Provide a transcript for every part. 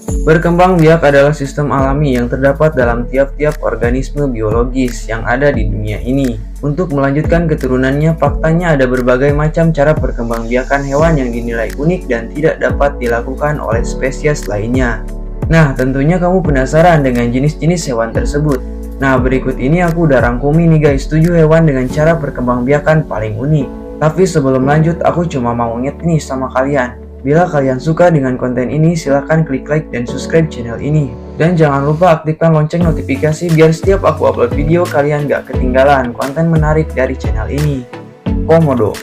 Berkembang biak adalah sistem alami yang terdapat dalam tiap-tiap organisme biologis yang ada di dunia ini. Untuk melanjutkan keturunannya, faktanya ada berbagai macam cara perkembangbiakan hewan yang dinilai unik dan tidak dapat dilakukan oleh spesies lainnya. Nah, tentunya kamu penasaran dengan jenis-jenis hewan tersebut. Nah, berikut ini aku udah rangkumi nih guys, 7 hewan dengan cara perkembangbiakan paling unik. Tapi sebelum lanjut, aku cuma mau inget nih sama kalian. Bila kalian suka dengan konten ini, silahkan klik like dan subscribe channel ini. Dan jangan lupa aktifkan lonceng notifikasi biar setiap aku upload video kalian gak ketinggalan konten menarik dari channel ini. Komodo.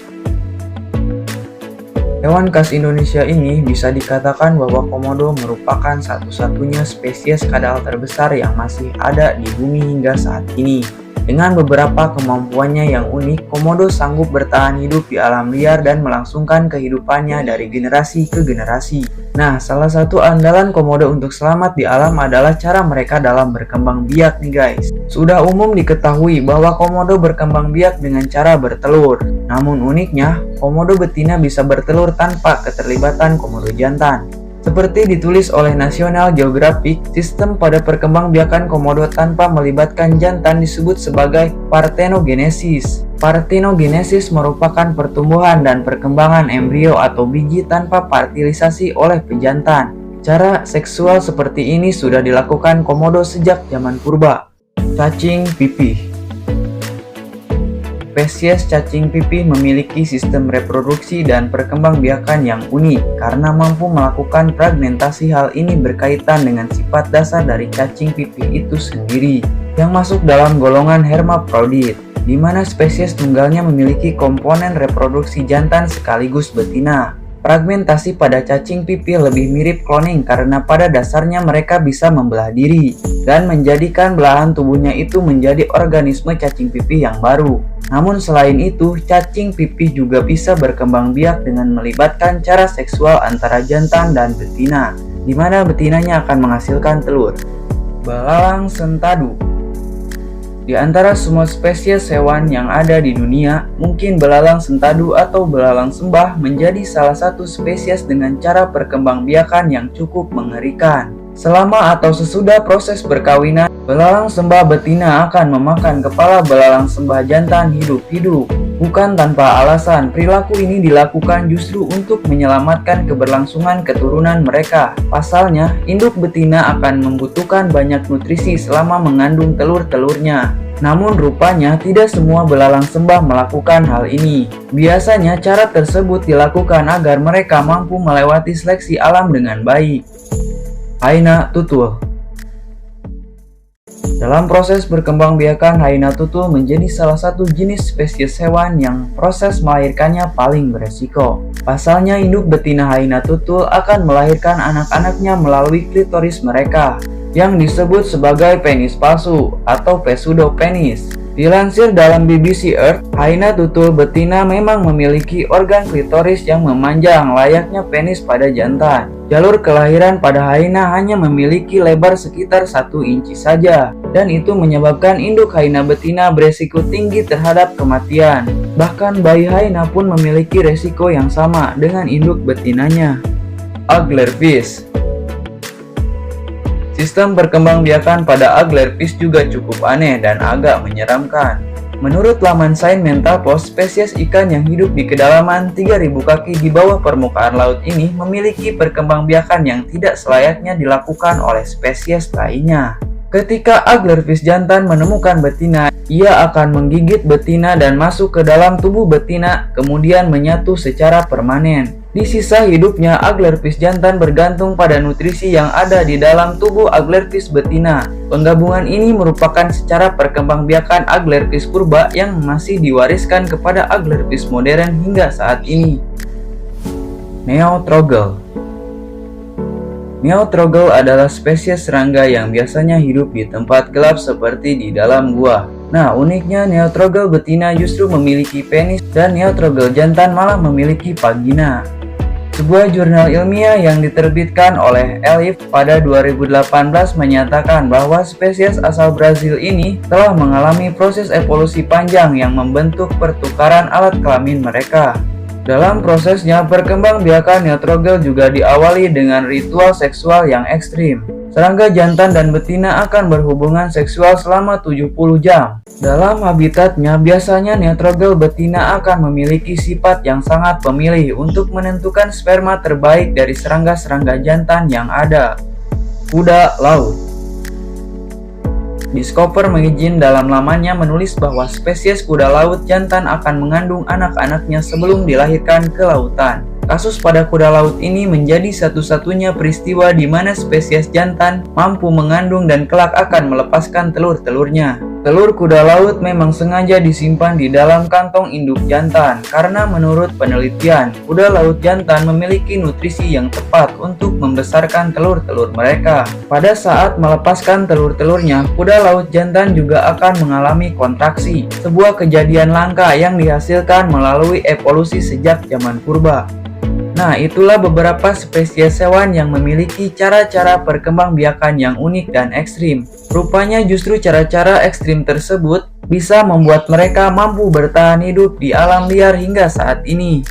Hewan khas Indonesia ini bisa dikatakan bahwa komodo merupakan satu-satunya spesies kadal terbesar yang masih ada di bumi hingga saat ini. Dengan beberapa kemampuannya yang unik, komodo sanggup bertahan hidup di alam liar dan melangsungkan kehidupannya dari generasi ke generasi. Nah, salah satu andalan komodo untuk selamat di alam adalah cara mereka dalam berkembang biak nih guys. Sudah umum diketahui bahwa komodo berkembang biak dengan cara bertelur. Namun uniknya, komodo betina bisa bertelur tanpa keterlibatan komodo jantan. Seperti ditulis oleh National Geographic, sistem pada perkembangbiakan komodo tanpa melibatkan jantan disebut sebagai parthenogenesis. Parthenogenesis merupakan pertumbuhan dan perkembangan embrio atau biji tanpa fertilisasi oleh pejantan. Cara seksual seperti ini sudah dilakukan komodo sejak zaman purba. Cacing pipih. Spesies cacing pipih memiliki sistem reproduksi dan perkembangbiakan yang unik karena mampu melakukan fragmentasi. Hal ini berkaitan dengan sifat dasar dari cacing pipih itu sendiri yang masuk dalam golongan hermaprodit, di mana spesies tunggalnya memiliki komponen reproduksi jantan sekaligus betina. Fragmentasi pada cacing pipih lebih mirip cloning karena pada dasarnya mereka bisa membelah diri dan menjadikan belahan tubuhnya itu menjadi organisme cacing pipih yang baru. Namun selain itu, cacing pipih juga bisa berkembang biak dengan melibatkan cara seksual antara jantan dan betina, di mana betinanya akan menghasilkan telur. Belalang sentadu. Di antara semua spesies hewan yang ada di dunia, mungkin belalang sentadu atau belalang sembah menjadi salah satu spesies dengan cara perkembangbiakan yang cukup mengerikan. Selama atau sesudah proses perkawinan, belalang sembah betina akan memakan kepala belalang sembah jantan hidup-hidup. Bukan tanpa alasan, perilaku ini dilakukan justru untuk menyelamatkan keberlangsungan keturunan mereka. Pasalnya, induk betina akan membutuhkan banyak nutrisi selama mengandung telur-telurnya. Namun rupanya tidak semua belalang sembah melakukan hal ini. Biasanya cara tersebut dilakukan agar mereka mampu melewati seleksi alam dengan baik. Hyena tutul. Dalam proses berkembangbiakan, hyena tutul menjadi salah satu jenis spesies hewan yang proses melahirkannya paling beresiko. Pasalnya, induk betina hyena tutul akan melahirkan anak-anaknya melalui klitoris mereka, yang disebut sebagai penis palsu atau pseudopenis. Dilansir dalam BBC Earth, hyena tutul betina memang memiliki organ klitoris yang memanjang layaknya penis pada jantan. Jalur kelahiran pada hyena hanya memiliki lebar sekitar 1 inci saja, dan itu menyebabkan induk hyena betina beresiko tinggi terhadap kematian. Bahkan bayi hyena pun memiliki resiko yang sama dengan induk betinanya. Anglerfish. Sistem perkembangbiakan pada anglerfish juga cukup aneh dan agak menyeramkan. Menurut laman Science Mental Post, spesies ikan yang hidup di kedalaman 3000 kaki di bawah permukaan laut ini memiliki perkembangbiakan yang tidak selayaknya dilakukan oleh spesies lainnya. Ketika anglerfish jantan menemukan betina, ia akan menggigit betina dan masuk ke dalam tubuh betina, kemudian menyatu secara permanen. Di sisa hidupnya, anglerfish jantan bergantung pada nutrisi yang ada di dalam tubuh anglerfish betina. Penggabungan ini merupakan secara perkembangbiakan anglerfish purba yang masih diwariskan kepada anglerfish modern hingga saat ini. Neotrogel. Neotrogel adalah spesies serangga yang biasanya hidup di tempat gelap seperti di dalam gua. Nah, uniknya Neotrogel betina justru memiliki penis dan Neotrogel jantan malah memiliki vagina. Sebuah jurnal ilmiah yang diterbitkan oleh Elif pada 2018 menyatakan bahwa spesies asal Brazil ini telah mengalami proses evolusi panjang yang membentuk pertukaran alat kelamin mereka. Dalam prosesnya, perkembangbiakan nitrogel juga diawali dengan ritual seksual yang ekstrim. Serangga jantan dan betina akan berhubungan seksual selama 70 jam. Dalam habitatnya, biasanya nitrogel betina akan memiliki sifat yang sangat pemilih untuk menentukan sperma terbaik dari serangga-serangga jantan yang ada. Kuda laut. Discover Magazine dalam lamannya menulis bahwa spesies kuda laut jantan akan mengandung anak-anaknya sebelum dilahirkan ke lautan. Kasus pada kuda laut ini menjadi satu-satunya peristiwa di mana spesies jantan mampu mengandung dan kelak akan melepaskan telur-telurnya. Telur kuda laut memang sengaja disimpan di dalam kantong induk jantan karena menurut penelitian, kuda laut jantan memiliki nutrisi yang tepat untuk membesarkan telur-telur mereka. Pada saat melepaskan telur-telurnya, kuda laut jantan juga akan mengalami kontraksi, sebuah kejadian langka yang dihasilkan melalui evolusi sejak zaman purba. Nah, itulah beberapa spesies hewan yang memiliki cara-cara perkembangbiakan yang unik dan ekstrim. Rupanya justru cara-cara ekstrim tersebut bisa membuat mereka mampu bertahan hidup di alam liar hingga saat ini.